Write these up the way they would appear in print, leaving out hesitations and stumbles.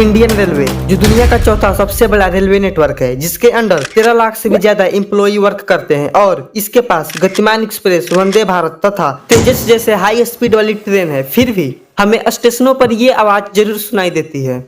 Indian railway जो दुनिया का चौथा सबसे बड़ा रेलवे नेटवर्क है, जिसके अंडर 13 लाख से भी ज्यादा एम्प्लॉई वर्क करते हैं और इसके पास गतिमान एक्सप्रेस, वंदे भारत तथा तेजस जैसे हाई स्पीड वाली ट्रेन है। फिर भी हमें स्टेशनों पर ये आवाज जरूर सुनाई देती है।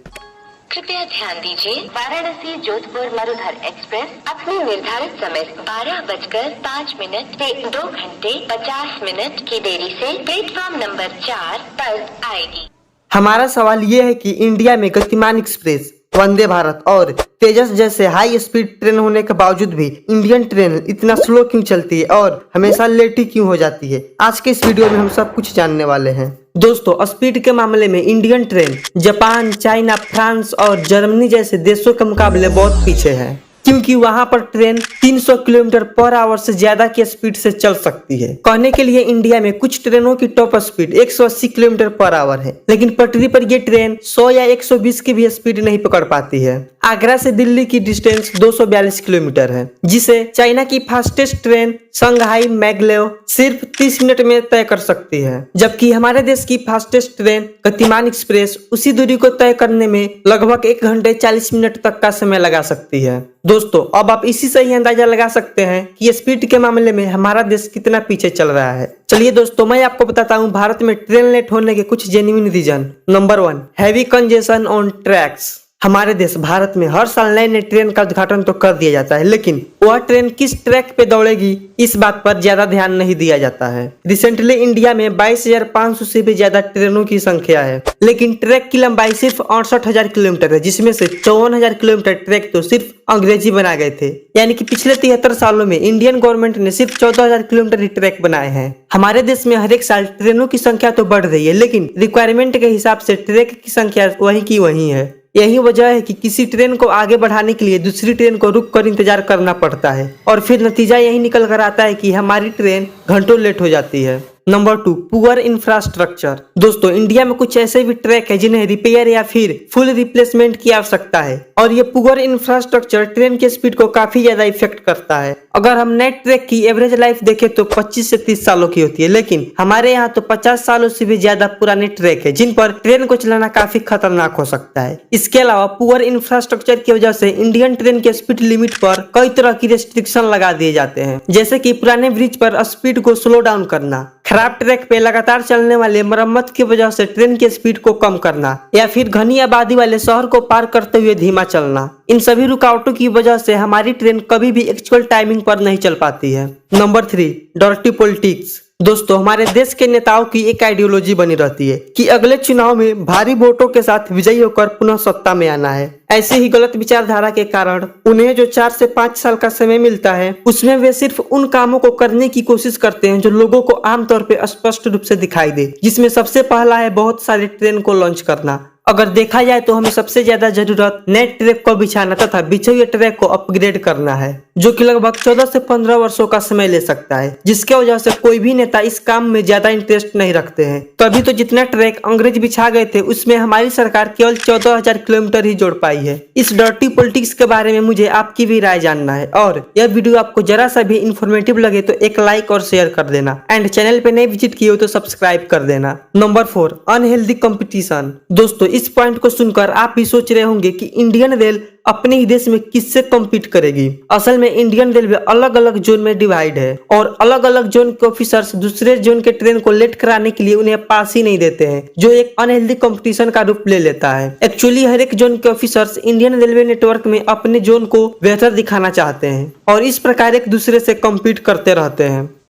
कृपया ध्यान दीजिए, वाराणसी जोधपुर मरुधर एक्सप्रेस अपने निर्धारित समय 12:05 से 2 घंटे 50 मिनट की देरी से प्लेटफॉर्म नंबर 4 पर आएगी। हमारा सवाल ये है कि इंडिया में गतिमान एक्सप्रेस, वंदे भारत और तेजस जैसे हाई स्पीड ट्रेन होने के बावजूद भी इंडियन ट्रेन इतना स्लो क्यों चलती है और हमेशा लेट ही क्यों हो जाती है। आज के इस वीडियो में हम सब कुछ जानने वाले हैं। दोस्तों, स्पीड के मामले में Indian train Japan, China, France और जर्मनी जैसे देशों के मुकाबले बहुत पीछे है, क्योंकि वहां पर ट्रेन 300 किलोमीटर पर आवर से ज्यादा की स्पीड से चल सकती है। कहने के लिए इंडिया में कुछ ट्रेनों की top speed 180 kilometre per hour है, लेकिन पटरी पर ये ट्रेन 100 या 120 की भी स्पीड नहीं पकड़ पाती है। आगरा से दिल्ली की डिस्टेंस 242 किलोमीटर है, जिसे चाइना की फास्टेस्ट ट्रेन शंघाई मैगलेव सिर्फ 30 मिनट में तय कर सकती है, जबकि हमारे देश की फास्टेस्ट ट्रेन गतिमान एक्सप्रेस उसी दूरी को तय करने में लगभग 1 घंटे 40 मिनट तक का समय लगा सकती है। दोस्तों, अब आप इसी से ही अंदाजा लगा सकते हैं कि स्पीड के मामले में हमारा देश कितना पीछे चल रहा है। चलिए दोस्तों, मैं आपको बताता हूँ भारत में ट्रेन लेट होने के कुछ genuine reason. Number 1, heavy congestion on tracks. हमारे देश भारत में हर साल नए नए ट्रेन का उद्घाटन तो कर दिया जाता है, लेकिन वह ट्रेन किस ट्रैक पे दौड़ेगी इस बात पर ज्यादा ध्यान नहीं दिया जाता है। रिसेंटली इंडिया में 22,500 से भी ज्यादा ट्रेनों की संख्या है, लेकिन ट्रैक की लंबाई सिर्फ 68,000 किलोमीटर है, जिसमें से 54,000 किलोमीटर ट्रैक तो सिर्फ अंग्रेजी बना गए थे। यानी कि पिछले 73 सालों में इंडियन गवर्नमेंट ने सिर्फ 14,000 किलोमीटर ही ट्रैक बनाए हैं। हमारे देश में हर एक साल ट्रेनों की संख्या तो बढ़ रही है, लेकिन रिक्वायरमेंट के हिसाब से ट्रैक की संख्या वही की वही है। यही वजह है कि किसी ट्रेन को आगे बढ़ाने के लिए दूसरी ट्रेन को रुक कर इंतजार करना पड़ता है और फिर नतीजा यही निकल कर आता है कि हमारी ट्रेन घंटों लेट हो जाती है। Number 2, poor infrastructure. दोस्तों, इंडिया में कुछ ऐसे भी ट्रैक है जिन्हें रिपेयर या फिर फुल रिप्लेसमेंट की आवश्यकता है और ये पुअर इंफ्रास्ट्रक्चर ट्रेन के स्पीड को काफी ज्यादा इफेक्ट करता है। अगर हम नए ट्रैक की एवरेज लाइफ देखें तो 25 से 30 सालों की होती है, लेकिन हमारे यहाँ तो 50 सालों से भी ज्यादा पुराने ट्रैक है जिन पर ट्रेन को चलाना काफी खतरनाक हो सकता है। इसके अलावा पुअर इंफ्रास्ट्रक्चर की वजह से इंडियन ट्रेन के स्पीड लिमिट पर कई तरह की रेस्ट्रिक्शन लगा दिए जाते हैं, जैसे कि पुराने ब्रिज पर स्पीड को स्लो डाउन करना, खराब ट्रैक पे लगातार चलने वाले मरम्मत की वजह से ट्रेन की स्पीड को कम करना या फिर घनी आबादी वाले शहर को पार करते हुए धीमा चलना। इन सभी रुकावटों की वजह से हमारी ट्रेन कभी भी एक्चुअल टाइमिंग पर नहीं चल पाती है। Number 3, dirty politics. दोस्तों, हमारे देश के नेताओं की एक आइडियोलॉजी बनी रहती है कि अगले चुनाव में भारी वोटों के साथ विजयी होकर पुनः सत्ता में आना है। ऐसे ही गलत विचारधारा के कारण उन्हें जो 4 से 5 साल का समय मिलता है उसमें वे सिर्फ उन कामों को करने की कोशिश करते हैं जो लोगों को आमतौर पर स्पष्ट रूप से दिखाई दे, जिसमें सबसे पहला है बहुत सारे ट्रेन को लॉन्च करना। अगर देखा जाए तो हमें सबसे ज्यादा जरूरत नए ट्रैक को बिछाना तथा बिछे हुए ट्रैक को अपग्रेड करना है, जो कि लगभग 14 से 15 वर्षों का समय ले सकता है, जिसके वजह से कोई भी नेता इस काम में ज्यादा इंटरेस्ट नहीं रखते हैं। तभी तो जितना ट्रैक अंग्रेज बिछा गए थे उसमें हमारी सरकार केवल 14,000 किलोमीटर ही जोड़ पाई है। इस डर्टी पॉलिटिक्स के बारे में मुझे आपकी भी राय जानना है और यह वीडियो आपको जरा सा भी इंफॉर्मेटिव लगे तो एक लाइक और शेयर कर देना एंड चैनल पे नए विजिट किए हो तो सब्सक्राइब कर देना। Number 4, unhealthy competition. दोस्तों, इस पॉइंट को सुनकर आप भी सोच रहे होंगे कि इंडियन रेल अपने ही देश में किससे कम्पीट करेगी। असल में इंडियन रेलवे अलग अलग जोन में डिवाइड है और अलग अलग जोन के ऑफिसर्स दूसरे जोन के ट्रेन को लेट कराने के लिए उन्हें पास ही नहीं देते हैं, जो एक अनहेल्दी कंपटीशन का रूप ले लेता है। एक्चुअली हर एक जोन के ऑफिसर्स इंडियन रेलवे नेटवर्क में अपने जोन को बेहतर दिखाना चाहते हैं और इस प्रकार एक दूसरे से कम्पीट करते रहते हैं।